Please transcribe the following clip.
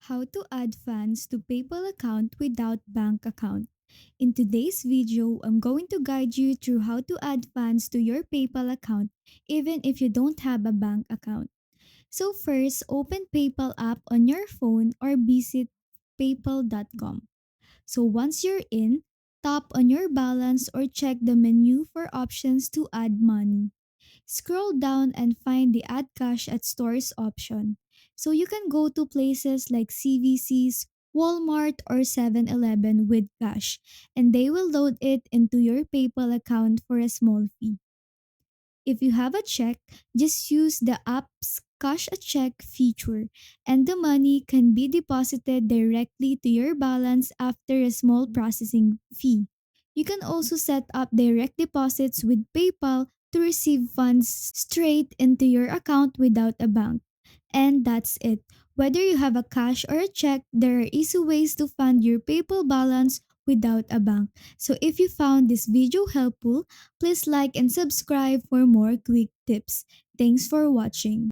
How to add funds to PayPal account without bank account. In today's video, I'm going to guide you through how to add funds to your PayPal account even if you don't have a bank account. So first, open PayPal app on your phone or visit paypal.com. So once you're in, tap on your balance or check the menu for options to add money. Scroll down and find the Add Cash at Stores option. So you can go to places like CVCs, Walmart, or 7-Eleven with cash, and they will load it into your PayPal account for a small fee. If you have a check, just use the app's Cash a Check feature, and the money can be deposited directly to your balance after a small processing fee. You can also set up direct deposits with PayPal to receive funds straight into your account without a bank. And that's it. Whether you have a cash or a check, there are easy ways to fund your PayPal balance without a bank. So if you found this video helpful, please like and subscribe for more quick tips. Thanks for watching.